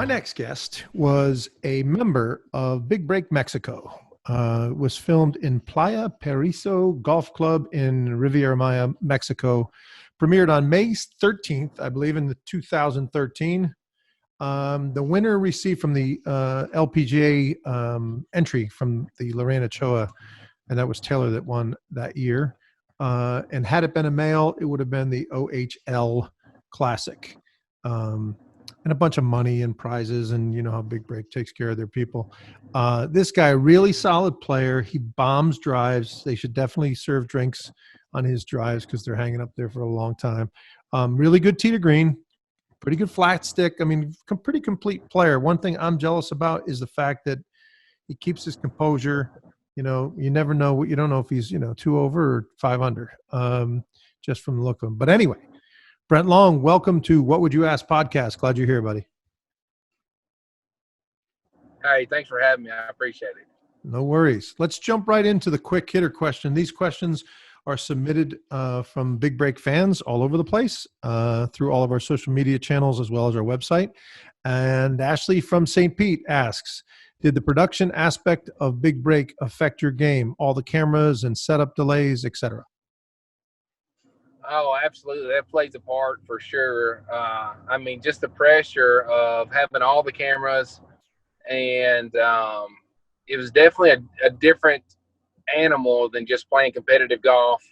My next guest was a member of Big Break Mexico. It was filmed in Playa Periso Golf Club in Riviera Maya, Mexico. Premiered on May 13th, I believe, in 2013. The winner received from the LPGA entry from the Lorena Ochoa, and that was Taylor that won that year. And had it been a male, it would have been the OHL Classic. And a bunch of money and prizes, and you know how Big Break takes care of their people. This guy, really solid player. He bombs drives. They should definitely serve drinks on his drives because they're hanging up there for a long time. Really good tee to green, pretty good flat stick. I mean, pretty complete player. One thing I'm jealous about is the fact that he keeps his composure. You know, you never know. You don't know if he's, 2 over or 5 under, just from the look of him. But anyway, Brent Long, welcome to What Would You Ask podcast. Glad you're here, buddy. Hey, thanks for having me. I appreciate it. No worries. Let's jump right into the quick hitter question. These questions are submitted from Big Break fans all over the place through all of our social media channels as well as our website. And Ashley from St. Pete asks, did the production aspect of Big Break affect your game? All the cameras and setup delays, etc. Oh, absolutely. That plays a part for sure. I mean, just the pressure of having all the cameras, and it was definitely a different animal than just playing competitive golf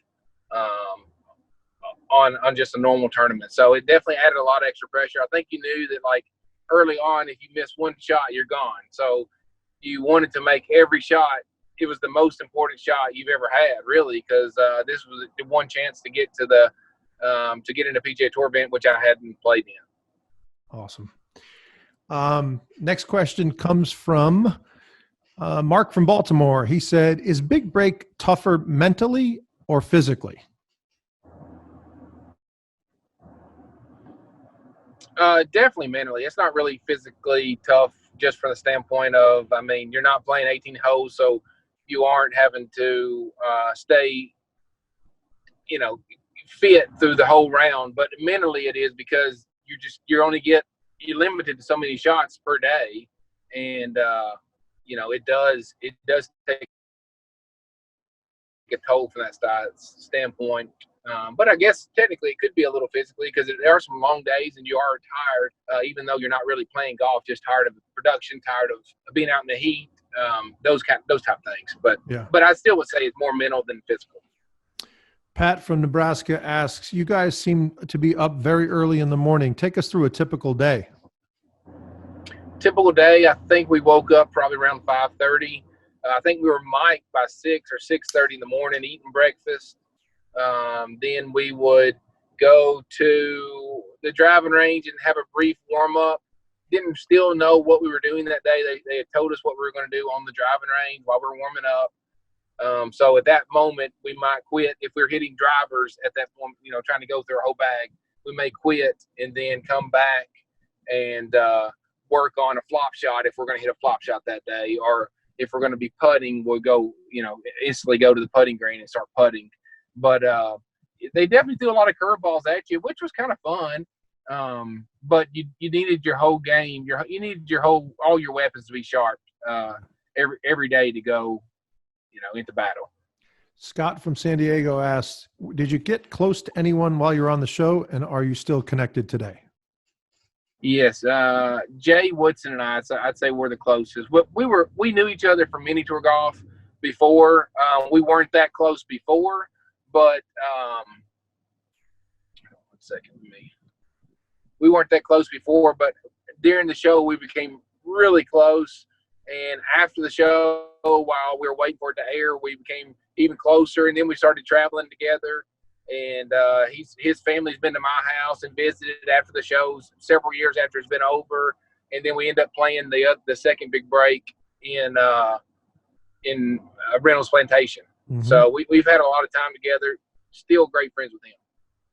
on just a normal tournament. So it definitely added a lot of extra pressure. I think you knew that, like, early on, if you miss one shot, you're gone. So you wanted to make every shot. It was the most important shot you've ever had, really, because this was the one chance to get to the to get in a PGA Tour event, which I hadn't played in. Awesome. Next question comes from Mark from Baltimore. He said, "Is Big Break tougher mentally or physically?" Definitely mentally. It's not really physically tough, just from the standpoint of, I mean, you're not playing 18 holes, so you aren't having to stay, fit through the whole round. But mentally it is, because you're limited to so many shots per day. And, it does take a toll from that standpoint. But I guess technically it could be a little physically, because there are some long days and you are tired, even though you're not really playing golf, just tired of the production, tired of being out in the heat, those type of things. But I still would say it's more mental than physical. Pat from Nebraska asks, you guys seem to be up very early in the morning. Take us through a typical day. Typical day, I think we woke up probably around 5:30. I think we were mic'd by 6 or 6:30 in the morning, eating breakfast. Then we would go to the driving range and have a brief warm-up. Didn't still know what we were doing that day. They had told us what we were going to do on the driving range while we were warming up. So at that moment, we might quit. If we're hitting drivers at that point, trying to go through our whole bag, we may quit and then come back and work on a flop shot if we're going to hit a flop shot that day. Or if we're going to be putting, we'll go, instantly go to the putting green and start putting. But they definitely threw a lot of curveballs at you, which was kind of fun. But you needed your whole game. You needed all your weapons to be sharp every day to go, into battle. Scott from San Diego asks, did you get close to anyone while you're on the show, and are you still connected today? Yes, Jay Woodson and I'd say we're the closest. We knew each other from mini tour golf before. We weren't that close before, but we weren't that close before. But during the show, we became really close. And after the show, while we were waiting for it to air, we became even closer. And then we started traveling together. And his family's been to my house and visited after the shows several years after it's been over. And then we end up playing the second Big Break in Reynolds Plantation. Mm-hmm. So we've had a lot of time together. Still great friends with him.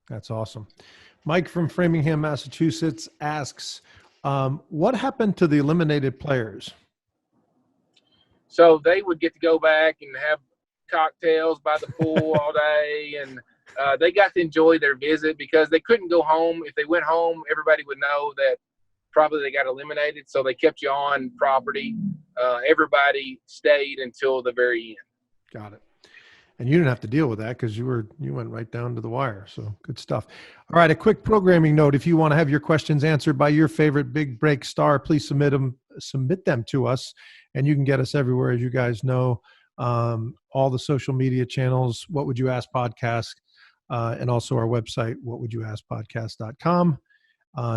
That's awesome. Mike from Framingham, Massachusetts asks, what happened to the eliminated players? So they would get to go back and have cocktails by the pool all day, and they got to enjoy their visit because they couldn't go home. If they went home, everybody would know that probably they got eliminated. So they kept you on property. Everybody stayed until the very end. Got it. And you didn't have to deal with that because you went right down to the wire. So good stuff. All right. A quick programming note. If you want to have your questions answered by your favorite Big Break star, please submit them to us, and you can get us everywhere. As you guys know, all the social media channels, What Would You Ask Podcast, and also our website, whatwouldyoaskpodcast.com.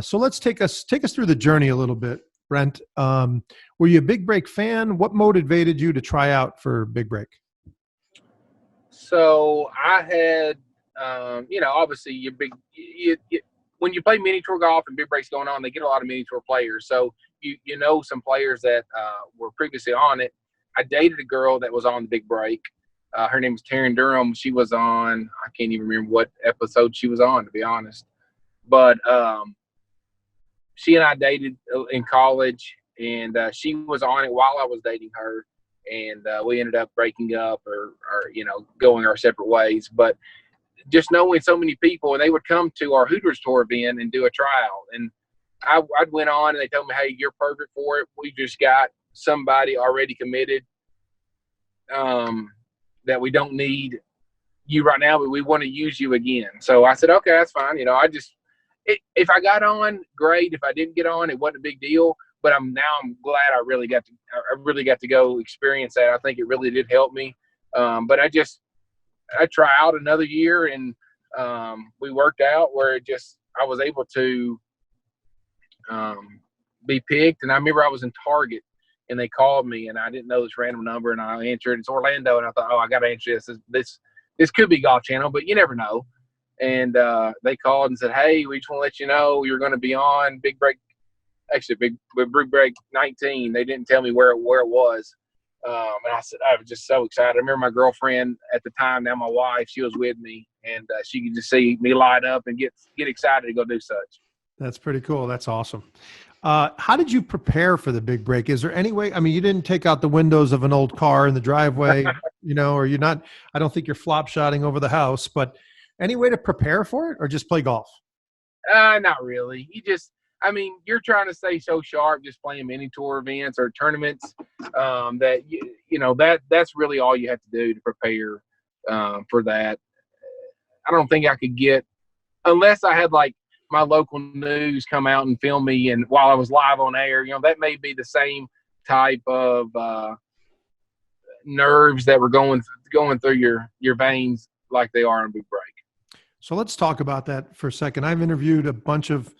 So let's take us through the journey a little bit, Brent. Were you a Big Break fan? What motivated you to try out for Big Break? So I had, obviously when you play mini tour golf and Big Break's going on, they get a lot of mini tour players. So you know some players that were previously on it. I dated a girl that was on the Big Break. Her name was Taryn Durham. She was on, I can't even remember what episode she was on, to be honest. But she and I dated in college, and she was on it while I was dating her. And we ended up breaking up or going our separate ways. But just knowing so many people, and they would come to our Hooters tour event and do a tryout. And I went on, and they told me, hey, you're perfect for it. We just got somebody already committed that we don't need you right now, but we want to use you again. So I said, okay, that's fine. If I got on, great. If I didn't get on, it wasn't a big deal. But I'm glad I really got to go experience that. I think it really did help me. But I try out another year, and we worked out where I was able to be picked. And I remember I was in Target, and they called me, and I didn't know this random number, and I answered. It's Orlando, and I thought, I got to answer this. This could be Golf Channel, but you never know. And they called and said, hey, we just want to let you know you're going to be on Big Break. Actually, Big Break 19. They didn't tell me where it was. And I said, I was just so excited. I remember my girlfriend at the time, now my wife, she was with me, and she could just see me light up and get excited to go do such. That's pretty cool. That's awesome. How did you prepare for the Big Break? Is there any way? I mean, you didn't take out the windows of an old car in the driveway, or you're not. I don't think you're flop shotting over the house. But any way to prepare for it, or just play golf? Not really. You're trying to stay so sharp just playing mini tour events or tournaments that's really all you have to do to prepare for that. I don't think I could get, unless I had like my local news come out and film me, and while I was live on air, that may be the same type of nerves that were going through your veins like they are on Big Break. So let's talk about that for a second. I've interviewed a bunch of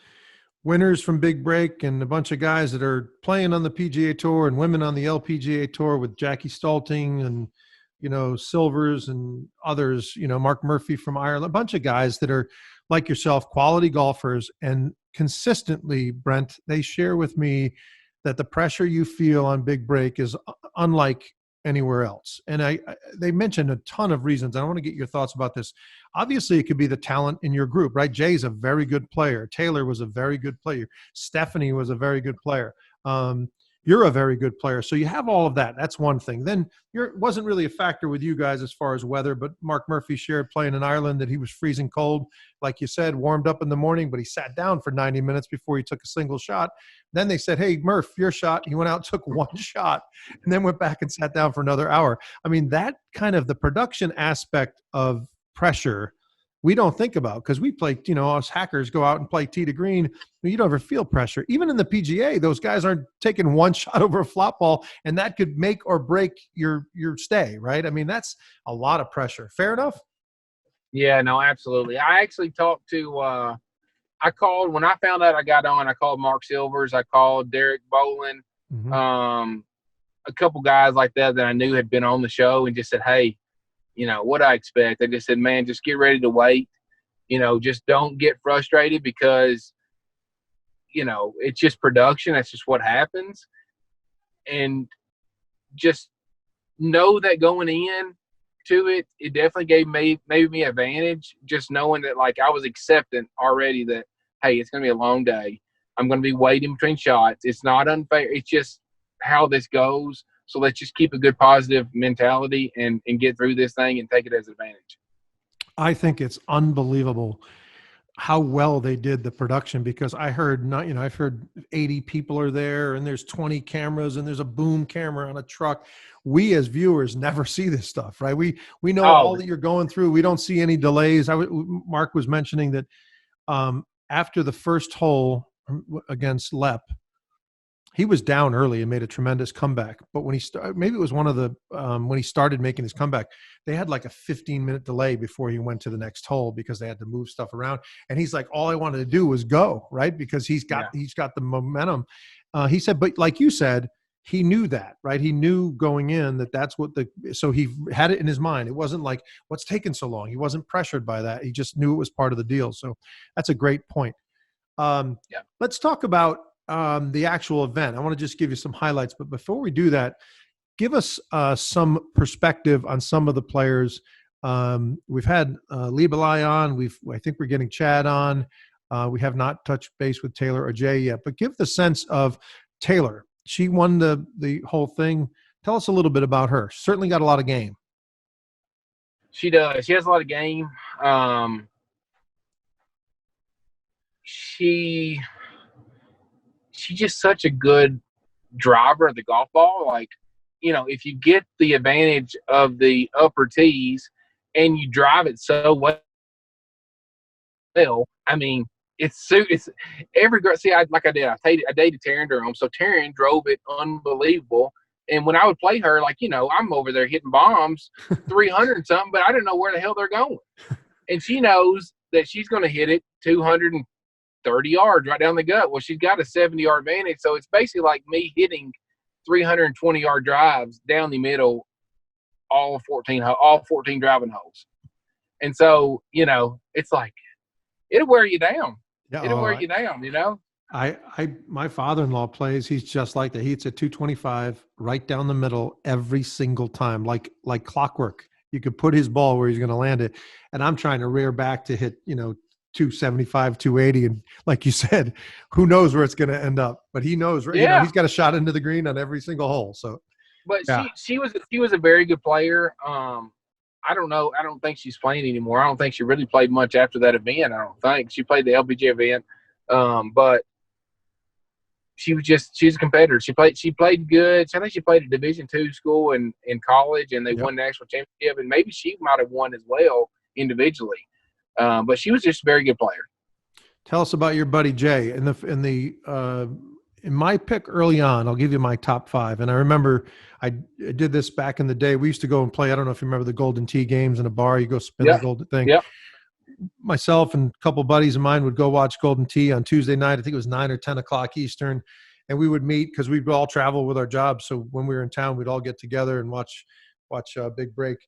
winners from Big Break and a bunch of guys that are playing on the PGA Tour and women on the LPGA Tour with Jackie Stolting and, Silvers and others, Mark Murphy from Ireland, a bunch of guys that are like yourself, quality golfers. And consistently, Brent, they share with me that the pressure you feel on Big Break is unlike anywhere else. And they mentioned a ton of reasons. I want to get your thoughts about this. Obviously, it could be the talent in your group, right? Jay's a very good player. Taylor was a very good player. Stephanie was a very good player. You're a very good player. So you have all of that. That's one thing. Then it wasn't really a factor with you guys as far as weather, but Mark Murphy shared playing in Ireland that he was freezing cold. Like you said, warmed up in the morning, but he sat down for 90 minutes before he took a single shot. Then they said, hey, Murph, your shot. He went out, took one shot, and then went back and sat down for another hour. I mean, that kind of the production aspect of pressure we don't think about, because we play, us hackers go out and play tee to green. You don't ever feel pressure. Even in the PGA, those guys aren't taking one shot over a flop ball, and that could make or break your stay, right? I mean, that's a lot of pressure. Fair enough? Yeah, no, absolutely. I actually talked to I called when I found out I got on. I called Mark Silvers. I called Derek Bolin, a couple guys like that I knew had been on the show, and just said, hey, what I expect. They just said, man, just get ready to wait. Just don't get frustrated because, it's just production. That's just what happens. And just know that going in to it, it definitely gave me advantage, just knowing that, like, I was accepting already that, hey, it's going to be a long day. I'm going to be waiting between shots. It's not unfair. It's just how this goes. So let's just keep a good positive mentality and get through this thing and take it as an advantage. I think it's unbelievable how well they did the production, because I heard not, I've heard 80 people are there and there's 20 cameras and there's a boom camera on a truck. We as viewers never see this stuff, right? We know all Oh, that you're going through. We don't see any delays. Mark was mentioning that after the first hole against Lep, he was down early and made a tremendous comeback. But when he started, maybe it was one of the when he started making his comeback, they had like a 15-minute delay before he went to the next hole because they had to move stuff around. And he's like, all I wanted to do was go, right? Because he's got the momentum. He said, but like you said, he knew that, right? He knew going in that that's what so he had it in his mind. It wasn't like, what's taking so long? He wasn't pressured by that. He just knew it was part of the deal. So that's a great point. Let's talk about the actual event. I want to just give you some highlights, but before we do that, give us some perspective on some of the players. We've had Liebelei on. I think we're getting Chad on. We have not touched base with Taylor or Jay yet, but give the sense of Taylor. She won the whole thing. Tell us a little bit about her. Certainly got a lot of game. She does. She has a lot of game. She's just such a good driver of the golf ball. Like, if you get the advantage of the upper tees and you drive it so well, I mean, it's every girl. See, I dated Taryn Durham, so Taryn drove it unbelievable. And when I would play her, like, I'm over there hitting bombs 300 and something, but I didn't know where the hell they're going. And she knows that she's going to hit it 230 yards right down the gut. Well, she's got a 70-yard advantage, so it's basically like me hitting 320-yard drives down the middle, all 14 driving holes. And so, it's like it'll wear you down. Yeah, it'll wear you down. My father-in-law plays. He's just like that. He hits a 225 right down the middle every single time, like clockwork. You could put his ball where he's going to land it, and I'm trying to rear back to hit 275, 280, and like you said, who knows where it's going to end up? But he knows, he's got a shot into the green on every single hole. So, but she was a very good player. I don't know. I don't think she's playing anymore. I don't think she really played much after that event. I don't think she played the LPGA event, but she's a competitor. She played good. I think she played at Division II school in college, and they won the national championship. And maybe she might have won as well individually. But she was just a very good player. Tell us about your buddy Jay. In my pick early on, I'll give you my top 5. And I remember I did this back in the day. We used to go and play. I don't know if you remember the Golden Tee games in a bar. You go spin the golden thing. Yep. Myself and a couple buddies of mine would go watch Golden Tee on Tuesday night. I think it was 9 or 10 o'clock Eastern. And we would meet because we'd all travel with our jobs. So when we were in town, we'd all get together and watch Big Break.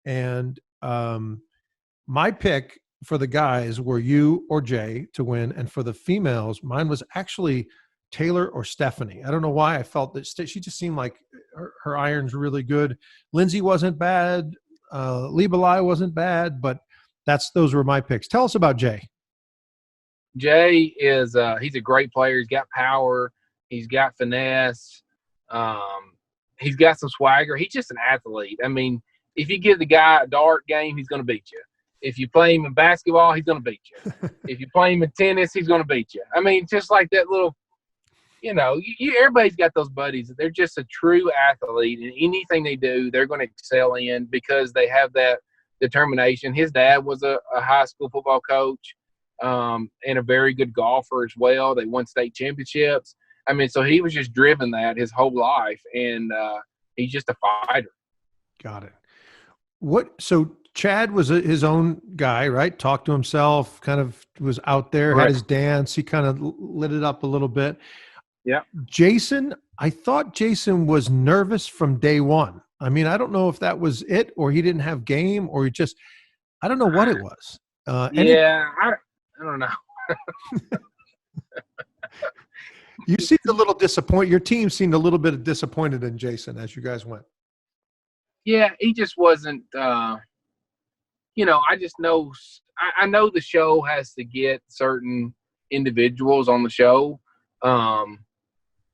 And my pick for the guys were you or Jay to win. And for the females, mine was actually Taylor or Stephanie. I don't know why I felt that she just seemed like her iron's really good. Lindsay wasn't bad. Liebelei wasn't bad, but those were my picks. Tell us about Jay. Jay is he's a great player. He's got power. He's got finesse. He's got some swagger. He's just an athlete. I mean, if you give the guy a dart game, he's going to beat you. If you play him in basketball, he's going to beat you. If you play him in tennis, he's going to beat you. I mean, just like that little, everybody's got those buddies. They're just a true athlete, and anything they do, they're going to excel in because they have that determination. His dad was a high school football coach and a very good golfer as well. They won state championships. I mean, so he was just driven that his whole life, and he's just a fighter. Got it. So Chad was his own guy, right? Talked to himself, kind of was out there, had his dance. He kind of lit it up a little bit. Yeah. Jason, I thought Jason was nervous from day one. I mean, I don't know if that was it or he didn't have game or I don't know what it was. I don't know. You seemed a little disappointed. Your team seemed a little bit disappointed in Jason as you guys went. Yeah, he just wasn't I just know I know the show has to get certain individuals on the show.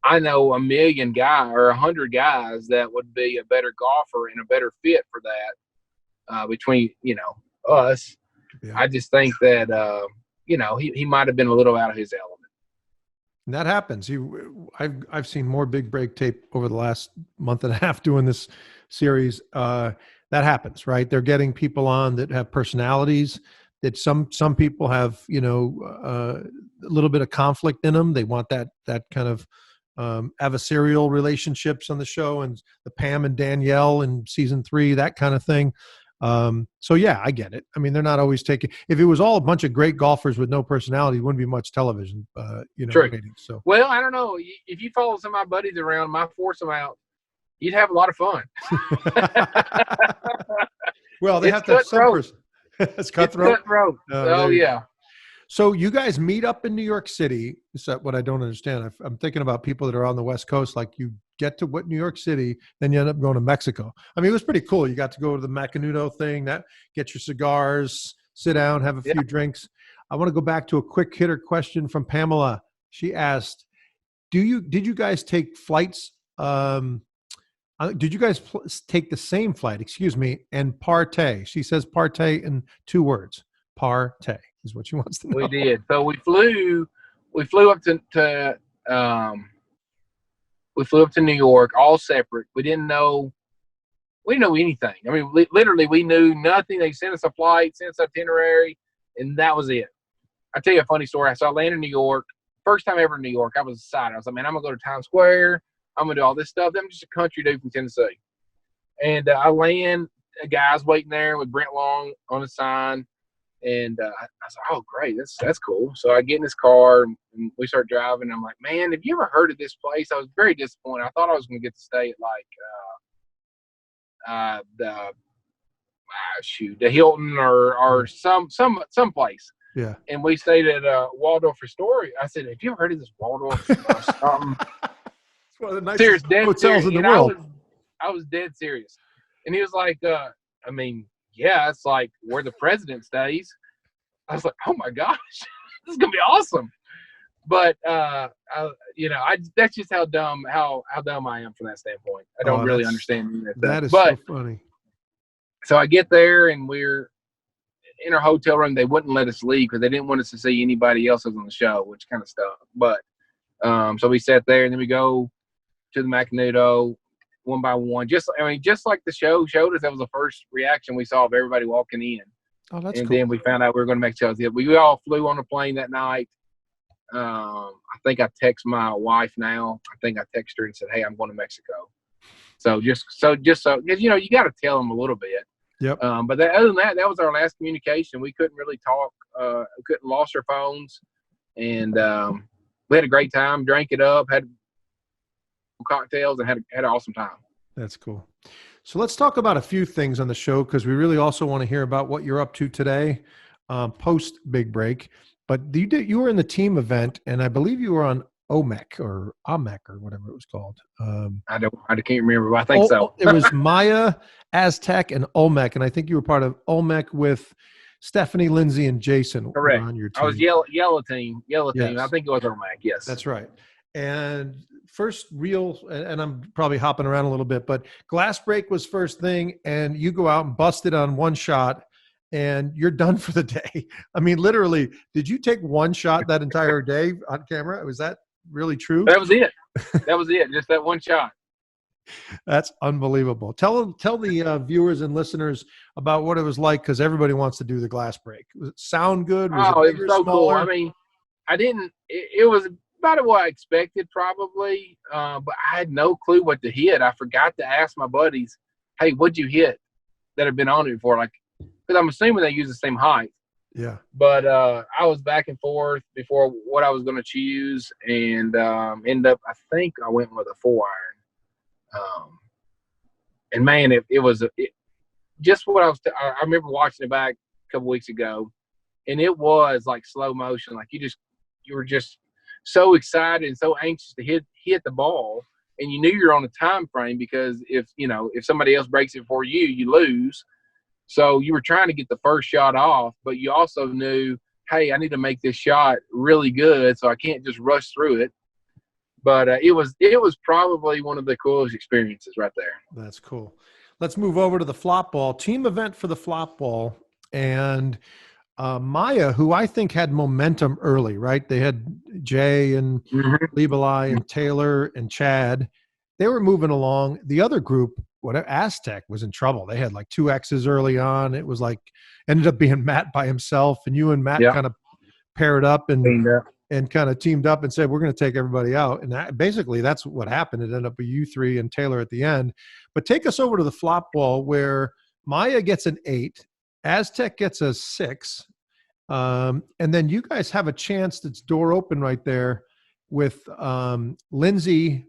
I know 1,000,000 guys or 100 guys that would be a better golfer and a better fit for that between, us. Yeah. I just think that, he might have been a little out of his element. And that happens. I've seen more big break tape over the last month and a half doing this series. That happens, right? They're getting people on that have personalities that some people have, a little bit of conflict in them. They want that kind of adversarial relationships on the show, and the Pam and Danielle in season 3, that kind of thing. So yeah, I get it. I mean, they're not always taking, if it was all a bunch of great golfers with no personality, it wouldn't be much television, True. ratings. So, well, I don't know. If you follow some of my buddies around, my foursome out, you'd have a lot of fun. Well, they have to have some person. It's cutthroat. It's cutthroat. Oh yeah. So you guys meet up in New York City. Is that what I don't understand? I'm thinking about people that are on the West Coast. Like, you get to New York City, then you end up going to Mexico. I mean, it was pretty cool. You got to go to the Macanudo thing, get your cigars, sit down, have a few drinks. I want to go back to a quick hitter question from Pamela. She asked, did you guys take flights? Did you guys take the same flight, and partay? She says partay in 2 words. Partay is what she wants to know. We did. So we flew up to New York, all separate. We didn't know anything. I mean, literally, we knew nothing. They sent us a flight, sent us itinerary, and that was it. I'll tell you a funny story. So I landed in New York. First time ever in New York. I was excited. I was like, man, I'm going to go to Times Square. I'm going to do all this stuff. I'm just a country dude from Tennessee. And I land, a guy's waiting there with Brent Long on the sign. And I was like, oh, great. That's cool. So I get in this car and we start driving. I'm like, man, have you ever heard of this place? I was very disappointed. I thought I was going to get to stay at the Hilton or some place. Yeah. And we stayed at Waldorf Astoria. I said, have you ever heard of this Waldorf something? It's one of the nicest hotels in the world. I was dead serious. And he was like, I mean, yeah, it's like where the president stays. I was like, oh my gosh, this is gonna be awesome. But that's just how dumb I am from that standpoint. I don't really understand that. Is so funny. So I get there and we're in our hotel room. They wouldn't let us leave because they didn't want us to see anybody else on the show, which kind of stuff. But so we sat there and then we go to the Macanudo one by one. Just like the show showed us, that was the first reaction we saw of everybody walking in. Oh, that's cool. Then we found out we were going to Mexico. We all flew on a plane that night. I think I text my wife now. I think I texted her and said, hey, I'm going to Mexico. So just so, because, you got to tell them a little bit. Yep. But other than that, that was our last communication. We couldn't really talk. Lost our phones. And we had a great time, drank it up, had cocktails, and had an awesome time. That's cool. So let's talk about a few things on the show, because we really also want to hear about what you're up to today, post Big Break. But you were in the team event, and I believe you were on OMEC or whatever it was called. I can't remember, but I think so. It was Maya, Aztec, and OMEC, and I think you were part of OMEC with Stephanie, Lindsay, and Jason. Correct. On your team. I was yellow team. Yes. I think it was OMEC. Yes, that's right. And first real, and I'm probably hopping around a little bit, but glass break was first thing, and you go out and bust it on one shot, and you're done for the day. I mean, literally, did you take one shot that entire day on camera? Was that really true? That was it. Just that one shot. That's unbelievable. Tell the viewers and listeners about what it was like, because everybody wants to do the glass break. Was it sound good? It was so cool. I mean, it was about what I expected probably, but I had no clue what to hit. I forgot to ask my buddies, hey, what'd you hit that have been on it before? Like, because I'm assuming they use the same height. Yeah. But I was back and forth before what I was going to choose, and ended up, I think I went with a 4-iron. And man, it was just what I remember watching it back a couple weeks ago, and it was like slow motion. Like you were just so excited and so anxious to hit the ball, and you knew you're on a time frame, because if somebody else breaks it for you, you lose. So you were trying to get the first shot off, but you also knew, hey, I need to make this shot really good, so I can't just rush through it. But it was probably one of the coolest experiences right there. That's cool. Let's move over to the flop ball team event for the flop ball. And Maya, who I think had momentum early, right? They had Jay and Liebelei and Taylor and Chad. They were moving along. The other group, whatever, Aztec was in trouble. They had like 2 X's early on. It was like ended up being Matt by himself, and you and Matt kind of paired up and kind of teamed up and said, we're going to take everybody out. And basically that's what happened. It ended up with you three and Taylor at the end. But take us over to the flop wall where Maya gets an 8, Aztec gets a 6. And then you guys have a chance that's door open right there with Lindsay.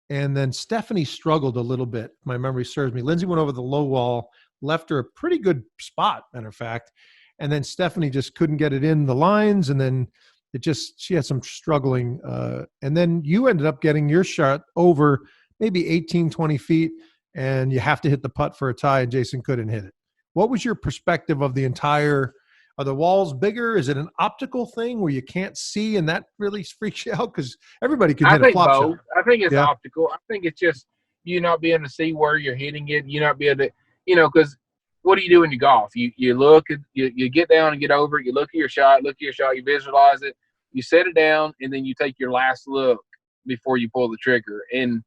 And then Stephanie struggled a little bit. My memory serves me. Lindsay went over the low wall, left her a pretty good spot, matter of fact. And then Stephanie just couldn't get it in the lines. And then she had some struggling. And then you ended up getting your shot over maybe 18, 20 feet. And you have to hit the putt for a tie, and Jason couldn't hit it. What was your perspective of the entire? Are the walls bigger? Is it an optical thing where you can't see and that really freaks you out? Because everybody can hit a flop shot. I think it's optical. I think it's just you not being able to see where you're hitting it. You not be able to, because what do you do in your golf? You look, you get down and get over it. You look at your shot, you visualize it, you set it down, and then you take your last look before you pull the trigger. And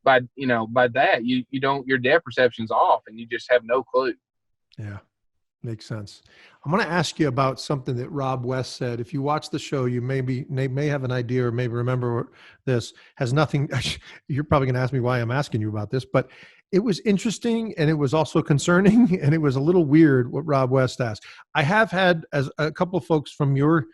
by that, you don't, your depth perception's off and you just have no clue. Yeah. Makes sense. I'm going to ask you about something that Rob West said. If you watch the show, you may have an idea or maybe remember this. Has nothing. You're probably going to ask me why I'm asking you about this, but it was interesting and it was also concerning and it was a little weird what Rob West asked. I have had as a couple of folks from your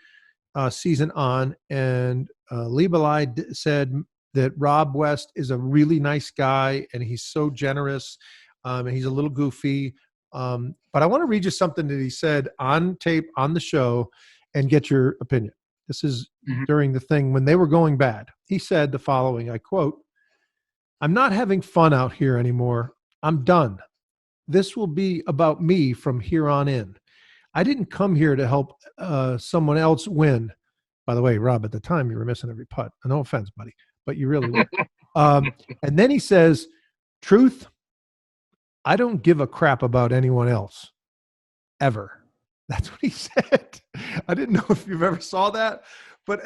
season on, and Liebelei said that Rob West is a really nice guy and he's so generous and he's a little goofy. But I want to read you something that he said on tape on the show and get your opinion. This is during the thing when they were going bad. He said the following, I quote, "I'm not having fun out here anymore. I'm done. This will be about me from here on in. I didn't come here to help someone else win." By the way, Rob, at the time you were missing every putt. No offense, buddy, but you really were. And then he says, "Truth, I don't give a crap about anyone else, ever." That's what he said. I didn't know if you've ever saw that,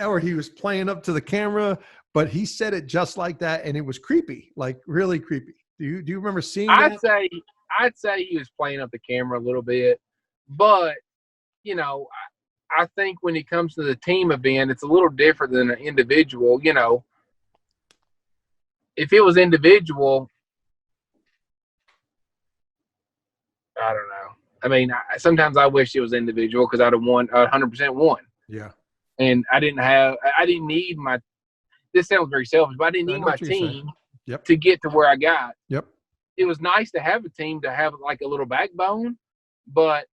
or he was playing up to the camera, but he said it just like that, and it was creepy, like really creepy. Do you remember seeing that? I'd say he was playing up the camera a little bit, but I think when it comes to the team event, it's a little different than an individual. If it was individual, I don't know. I mean, sometimes I wish it was individual because I'd have won 100% won. Yeah. And I didn't need this sounds very selfish, but I didn't need my team to get to where I got. Yep. It was nice to have a team to have like a little backbone, but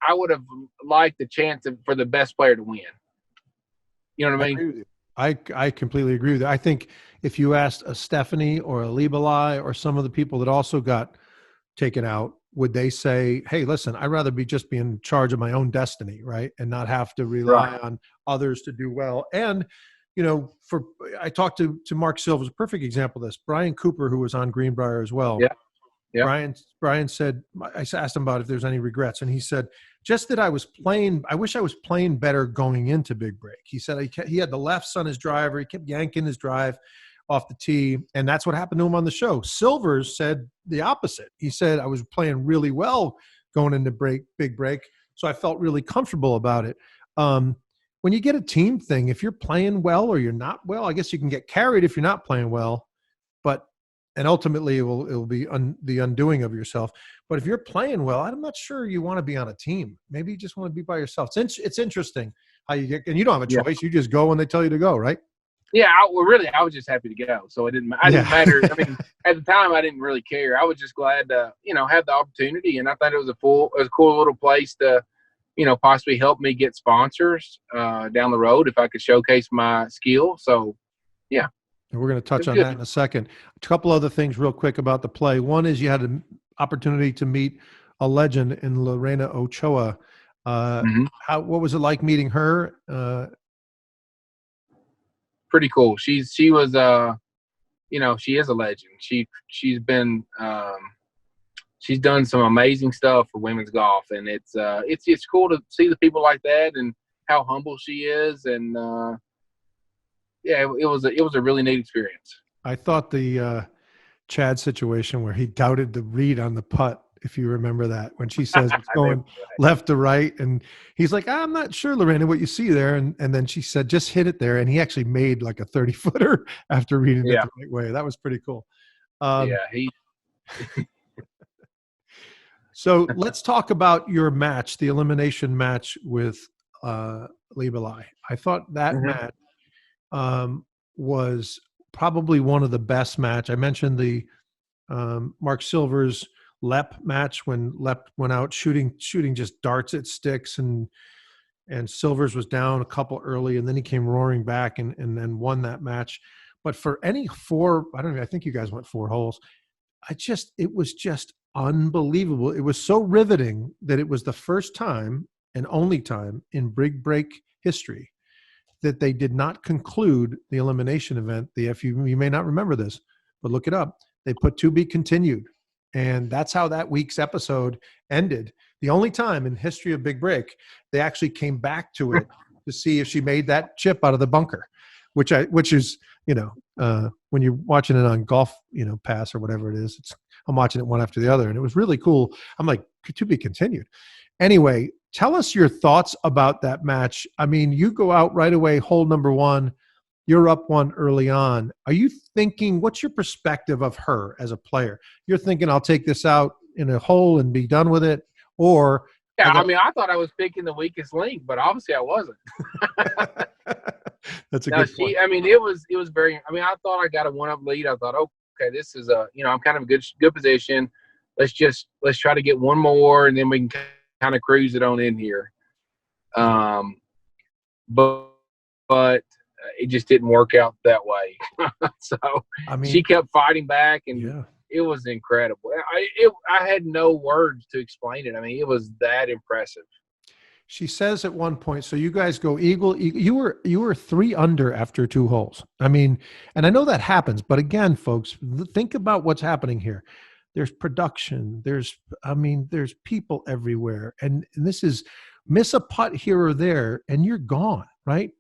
I would have liked the chance for the best player to win. You know what I mean? I completely agree with that. I think if you asked a Stephanie or a Liebelei or some of the people that also got taken out, would they say, "Hey, listen, I'd rather be in charge of my own destiny, right, and not have to rely on others to do well." And I talked to Mark Silva's a perfect example of this. Brian Cooper, who was on Greenbrier as well. Yeah. Yeah. Brian said, I asked him about if there's any regrets, and he said, just that I wish I was playing better going into Big Break. He said he had the lefts on his driver. He kept yanking his drive off the tee, and that's what happened to him on the show. Silvers said the opposite. He said, I was playing really well going into Big Break, so I felt really comfortable about it. When you get a team thing, if you're playing well or you're not well, I guess you can get carried if you're not playing well, and ultimately it will be the undoing of yourself. But if you're playing well, I'm not sure you want to be on a team. Maybe you just want to be by yourself. It's interesting how you get, and you don't have a choice. You just go when they tell you to go, right? Yeah, I was just happy to go. So it didn't matter. I mean, at the time, I didn't really care. I was just glad to, have the opportunity. And I thought it was a cool little place to, possibly help me get sponsors down the road if I could showcase my skill. So, yeah. And we're going to touch on that in a second. A couple other things real quick about the play. One is you had an opportunity to meet a legend in Lorena Ochoa. What was it like meeting her? Pretty cool. She was, she is a legend. She's been she's done some amazing stuff for women's golf, and it's cool to see the people like that and how humble she is. And yeah, it was a really neat experience. I thought the Chad situation where he doubted the read on the putt, if you remember that, when she says it's going left to right, and he's like, I'm not sure, Lorena, what you see there, and then she said, just hit it there, and he actually made like a 30-footer after reading it the right way. That was pretty cool. So let's talk about your match, the elimination match with Liebelei. I thought that match was probably one of the best match. I mentioned the Mark Silver's Lep match when Lep went out shooting just darts at sticks, and Silvers was down a couple early, and then he came roaring back and then won that match. But for any four, I think you guys went 4 holes. It was just unbelievable. It was so riveting that it was the first time and only time in Big Break history that they did not conclude the elimination event. You may not remember this, but look it up. They put to be continued. And that's how that week's episode ended. The only time in history of Big Break, they actually came back to it to see if she made that chip out of the bunker, which is, when you're watching it on Golf, Pass or whatever it is, I'm watching it one after the other, and it was really cool. I'm like, to be continued. Anyway, tell us your thoughts about that match. I mean, you go out right away, hole number 1, you're up 1 early on. Are you thinking, what's your perspective of her as a player? You're thinking, I'll take this out in a hole and be done with it? Or I thought I was picking the weakest link, but obviously I wasn't. That's a good point. It was very. I thought I got a 1-up lead. I thought, okay, this is I'm kind of a good position. Let's try to get one more, and then we can kind of cruise it on in here. But it just didn't work out that way. So she kept fighting back, and it was incredible. I had no words to explain it. It was that impressive. She says at one point, so you guys go eagle. You were 3 under after 2 holes. And I know that happens, but again, folks, think about what's happening here. There's production. There's people everywhere, and this is miss a putt here or there, and you're gone, right?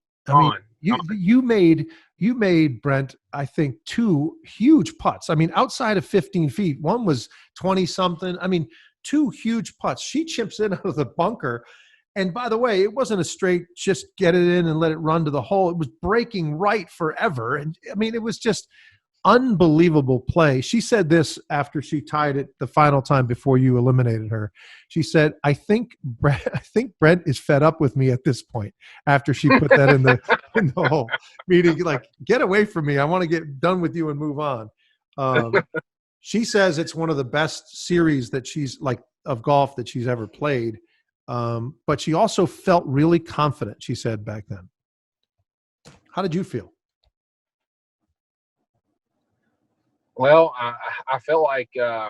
You made, Brent, I think 2 huge putts. Outside of 15 feet, one was 20 something. 2 huge putts. She chips in out of the bunker. And by the way, it wasn't a straight, just get it in and let it run to the hole. It was breaking right forever. And it was just unbelievable play. She said this after she tied it the final time before you eliminated her. She said, I think Brent is fed up with me at this point after she put that in the hole. Meaning, like, get away from me. I want to get done with you and move on. She says it's one of the best series that of golf that she's ever played. But she also felt really confident, she said back then. How did you feel? Well, I felt like I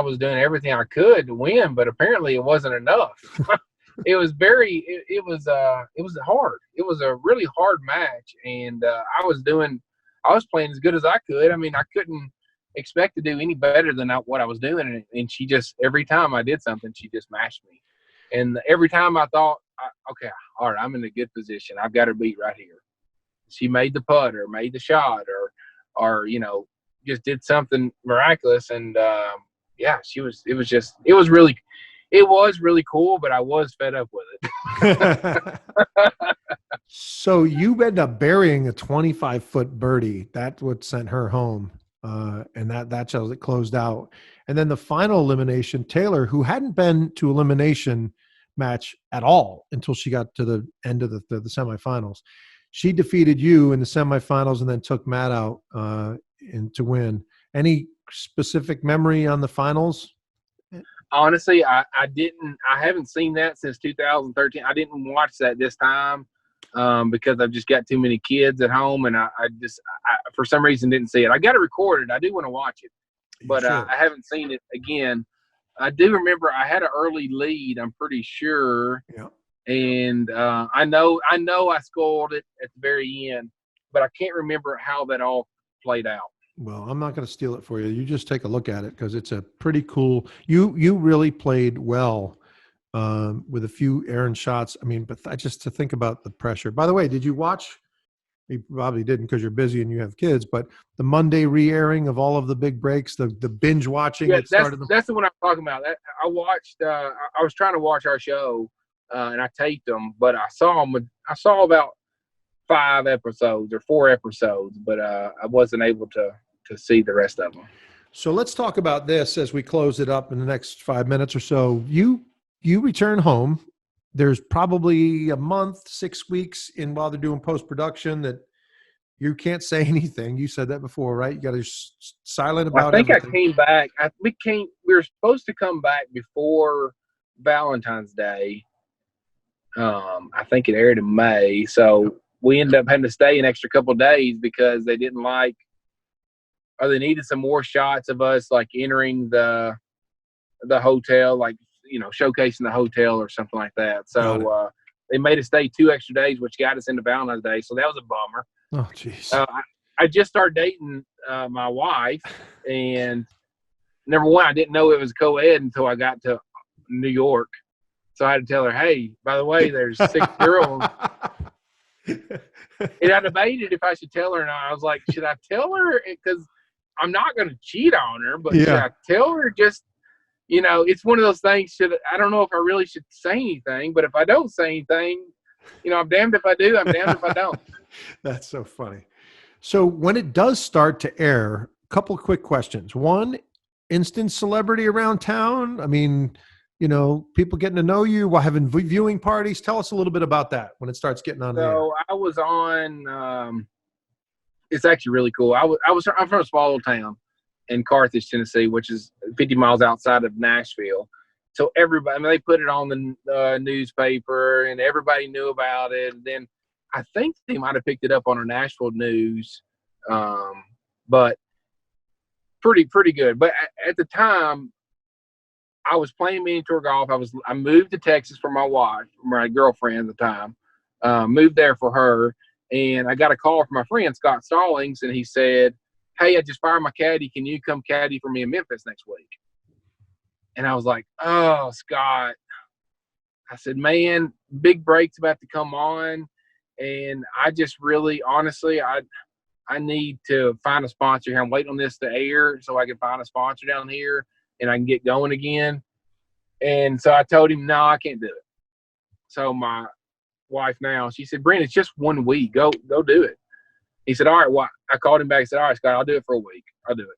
was doing everything I could to win, but apparently it wasn't enough. It was hard. It was a really hard match, and I was playing as good as I could. I couldn't expect to do any better than what I was doing, and she just, every time I did something, she just mashed me. And every time I thought, okay, all right, I'm in a good position. I've got her beat right here. She made the putt or made the shot or just did something miraculous. And it was really cool, but I was fed up with it. So you end up burying a 25-foot birdie. That's what sent her home. And that's how it closed out. And then the final elimination, Taylor, who hadn't been to elimination match at all until she got to the end of the semifinals, she defeated you in the semifinals and then took Matt out to win. Any specific memory on the finals? Honestly, I haven't seen that since 2013. I didn't watch that this time because I've just got too many kids at home, and I for some reason didn't see it. I got it recorded. I do want to watch it, but I haven't seen it again. I do remember I had an early lead, I'm pretty sure. Yeah. And I know I scored it at the very end, but I can't remember how that all played out. Well, I'm not going to steal it for you. You just take a look at it because it's a pretty cool. You really played well with a few errant shots. I mean, but just to think about the pressure. By the way, did you watch? You probably didn't because you're busy and you have kids. But the Monday re-airing of all of the big breaks, the binge watching Yeah, that started. that's the one I'm talking about. I watched. I was trying to watch our show, and I taped them, but I saw them. I saw about 5 episodes or 4 episodes, but I wasn't able to see the rest of them. So let's talk about this as we close it up in the next 5 minutes or so. You return home. There's probably a month, 6 weeks in while they're doing post-production that you can't say anything. You said that before, right? You got to silent about I think everything. I came back. We were supposed to come back before Valentine's Day. I think it aired in May, so we ended up having to stay an extra couple of days because they didn't like, or they needed some more shots of us like entering the hotel, like, showcasing the hotel or something like that. So they made us stay 2 extra days, which got us into Valentine's Day. So that was a bummer. Oh, jeez. I just started dating my wife, and number one, I didn't know it was co-ed until I got to New York. So I had to tell her, hey, by the way, there's 6 girls. And I debated if I should tell her or not. I was like, should I tell her? Because I'm not going to cheat on her, but should I tell her? Just, it's one of those things. I don't know if I really should say anything, but if I don't say anything, I'm damned if I do, I'm damned if I don't. That's so funny. So when it does start to air, a couple of quick questions. One, instant celebrity around town. I mean, people getting to know you while having viewing parties. Tell us a little bit about that when it starts getting on the air. So I was on, it's actually really cool. I'm from a small little town in Carthage, Tennessee, which is 50 miles outside of Nashville. So everybody, they put it on the newspaper and everybody knew about it. And then I think they might have picked it up on our Nashville news. But pretty good. But at the time, I was playing mini tour golf. I moved to Texas for my wife, my girlfriend at the time. Moved there for her, and I got a call from my friend Scott Stallings, and he said, "Hey, I just fired my caddy. Can you come caddy for me in Memphis next week?" And I was like, "Oh, Scott." I said, "Man, big break's about to come on, and I just really, honestly, I need to find a sponsor here. I'm waiting on this to air so I can find a sponsor down here and I can get going again." And so I told him, "No, I can't do it." So my wife now, she said, "Brent, it's just 1 week. Go do it." He said, "All right." Well, I called him back and said, "All right, Scott, I'll do it for a week. I'll do it."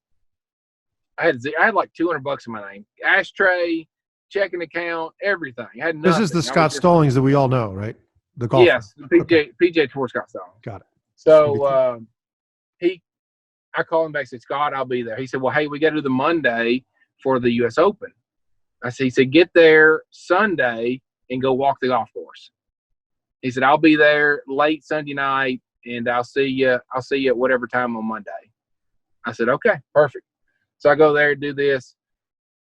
I had like $200 in my name, ashtray, checking account, everything. I had nothing. This is the Scott Stallings that we all know, right? The golfer. Yes, PJ Tour Scott Stallings. Got it. So I called him back and said, "Scott, I'll be there." He said, "Well, hey, we got to do the Monday for the U.S. Open." He said, "Get there Sunday and go walk the golf course." He said, "I'll be there late Sunday night, and I'll see you at whatever time on Monday." I said, "Okay, perfect." So I go there and do this.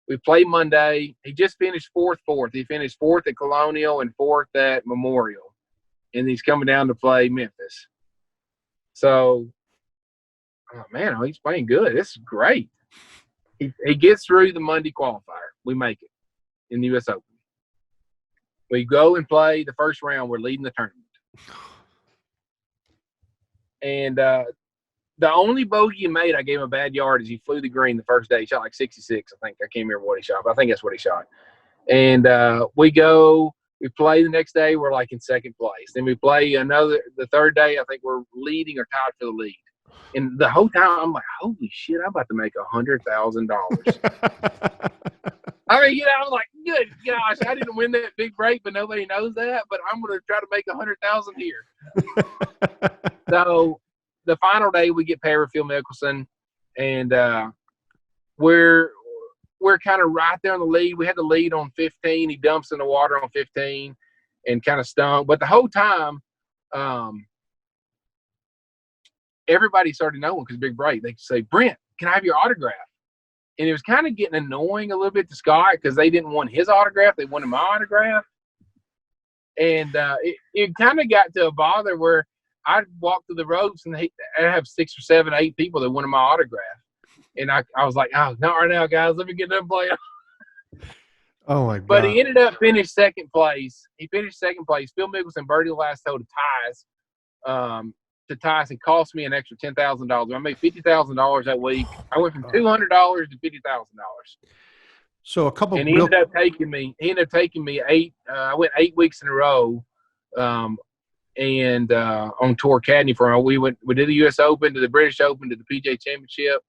We play Monday. He just finished fourth. He finished 4th at Colonial and 4th at Memorial, and he's coming down to play Memphis. So, man, he's playing good. This is great. He gets through the Monday qualifier. We make it in the U.S. Open. We go and play the first round. We're leading the tournament. And the only bogey he made, I gave him a bad yard, is he flew the green the first day. He shot like 66, I think. I can't remember what he shot, but I think that's what he shot. And we play the next day. We're like in second place. Then we play the third day. I think we're leading or tied for the lead. And the whole time I'm like, holy shit, I'm about to make $100,000. I mean, I'm like, good gosh, I didn't win that big break, but nobody knows that. But I'm going to try to make $100,000 here. So the final day we get paired with Phil Mickelson, and we're kind of right there on the lead. We had the lead on 15. He dumps in the water on 15 and kind of stunk. But the whole time, everybody started knowing because big break. They say, "Brent, can I have your autograph?" And it was kind of getting annoying a little bit to Scott because they didn't want his autograph. They wanted my autograph. And it kind of got to a bother where I'd walk through the ropes and I'd have 6 or 7, 8 people that wanted my autograph. And I was like, oh, not right now, guys. Let me get them playing. Oh my God. But he ended up finished second place. He finished second place. Phil Mickelson birdied the last hole to tie us and cost me an extra $10,000. I made $50,000 that week. I went from $200 to $50,000. So a couple. And he ended up taking me. I went 8 weeks in a row, and on tour caddy for him. We did the U.S. Open, to the British Open, to the PGA Championship.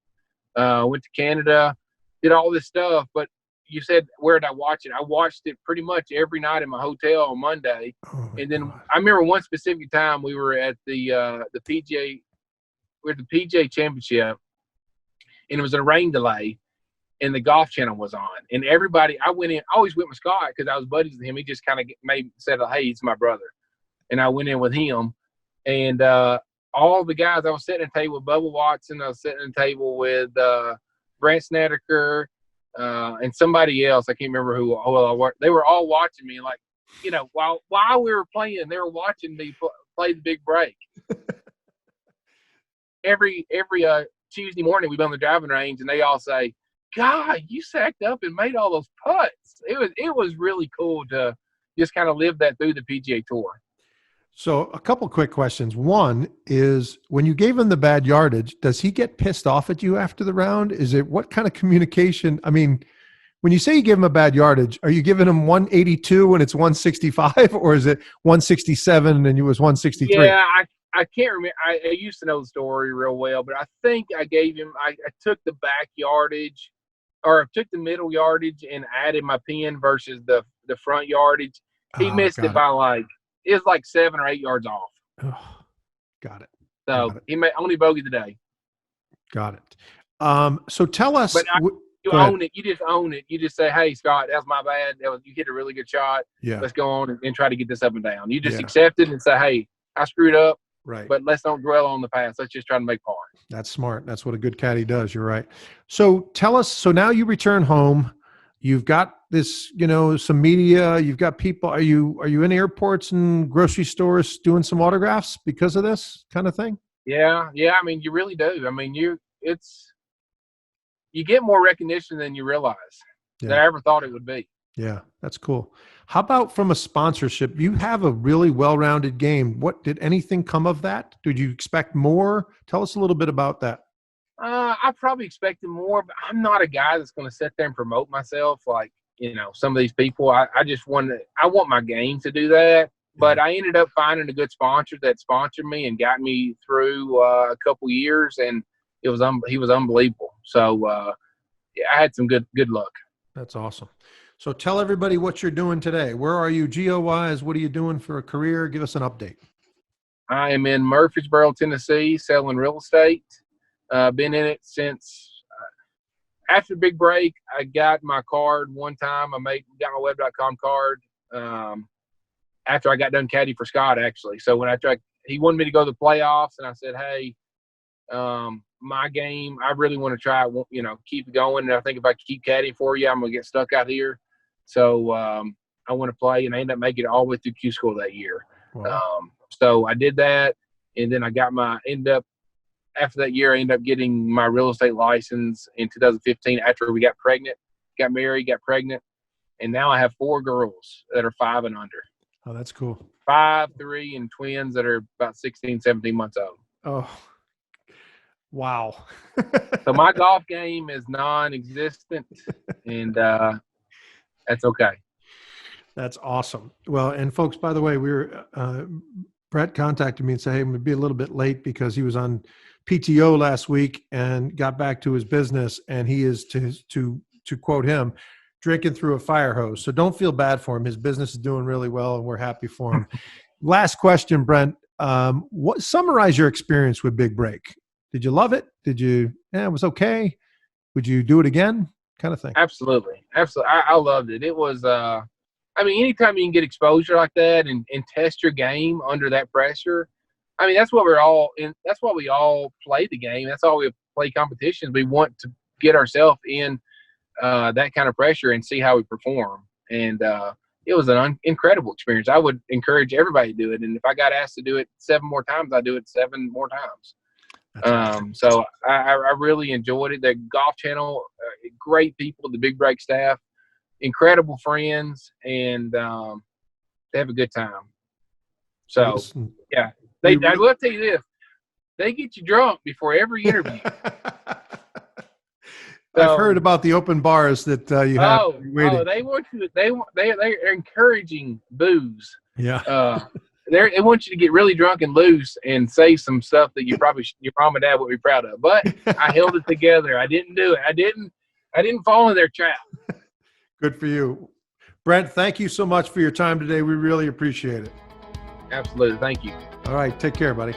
Went to Canada, did all this stuff. But you said, where did I watch it? I watched it pretty much every night in my hotel on Monday. And then I remember one specific time we were at the PGA. We were at the PGA Championship, and it was a rain delay, and the Golf Channel was on. And everybody, I always went with Scott because I was buddies with him. He just kind of said, hey, he's my brother. And I went in with him. And all the guys, I was sitting at a table with Bubba Watson. I was sitting at a table with Brent Snedeker and somebody else. I can't remember who I worked. They were all watching me, like, you know, while we were playing, they were watching me play the big break. Every Tuesday morning, we'd be on the driving range, and they all say, God, you sacked up and made all those putts. It was really cool to just kind of live that through the PGA Tour. So a couple quick questions. One is, when you gave him the bad yardage, does he get pissed off at you after the round? Is it, what kind of communication? I mean, when you say you give him a bad yardage, are you giving him 182 when it's 165, or is it 167 and you was 163? Yeah, I can't remember. I used to know the story real well, but I think I gave him, I took the back yardage, or I took the middle yardage and added my pin versus the front yardage. He missed it by it was like 7 or 8 yards off. Oh, got it. So he made only bogey today. Got it. So tell us. But you own it. You just own it. You just say, hey, Scott, that was my bad. You hit a really good shot. Yeah. Let's go on and try to get this up and down. You just accept it and say, hey, I screwed up. Right. But let's don't dwell on the past. Let's just try to make par. That's smart. That's what a good caddy does. You're right. So tell us, so now you return home. You've got this, you know, some media, you've got people. Are you in airports and grocery stores doing some autographs because of this kind of thing? Yeah. I mean, you really do. I mean, you get more recognition than you realize than I ever thought it would be. Yeah, that's cool. How about from a sponsorship? You have a really well-rounded game. Did anything come of that? Did you expect more? Tell us a little bit about that. I probably expected more, but I'm not a guy that's going to sit there and promote myself like, you know, some of these people. I want my game to do that. But I ended up finding a good sponsor that sponsored me and got me through a couple years, and he was unbelievable. So I had some good luck. That's awesome. So tell everybody what you're doing today. Where are you geo-wise? What are you doing for a career? Give us an update. I am in Murfreesboro, Tennessee, selling real estate. Been in it since after the big break. I got my card one time. Got my web.com card after I got done caddy for Scott, actually. So he wanted me to go to the playoffs, and I said, hey, my game, I really want to try, you know, keep it going. And I think if I keep caddying for you, I'm going to get stuck out here. So I want to play, and I ended up making it all the way through Q school that year. Wow. So I did that, and then after that year, I ended up getting my real estate license in 2015 after we got married, got pregnant. And now I have 4 girls that are 5 and under. Oh, that's cool. 5, 3, and twins that are about 16, 17 months old. Oh, wow. So my golf game is non-existent, and that's okay. That's awesome. Well, and folks, by the way, Brett contacted me and said, hey, I'm going to be a little bit late because he was on PTO last week and got back to his business, and he is, to quote him, drinking through a fire hose. So don't feel bad for him. His business is doing really well, and we're happy for him. Last question, Brent. Summarize your experience with Big Break. Did you love it? It was okay. Would you do it again? Kind of thing. Absolutely. I loved it. It was, anytime you can get exposure like that and test your game under that pressure, I mean, that's what we're all in. That's why we all play the game. That's all we play competitions. We want to get ourselves in that kind of pressure and see how we perform. And it was an incredible experience. I would encourage everybody to do it. And if I got asked to do it 7 more times, I'd do it 7 more times. That's awesome. So I really enjoyed it. The Golf Channel, great people, the Big Break staff, incredible friends, and they have a good time. So, Listen, yeah. I will tell you this. They get you drunk before every interview. I've heard about the open bars that you have. They want you. They're encouraging booze. Yeah. They want you to get really drunk and loose and say some stuff that your mom and dad would be proud of. But I held it together. I didn't do it. I didn't fall in their trap. Good for you, Brent. Thank you so much for your time today. We really appreciate it. Absolutely. Thank you. All right. Take care, buddy.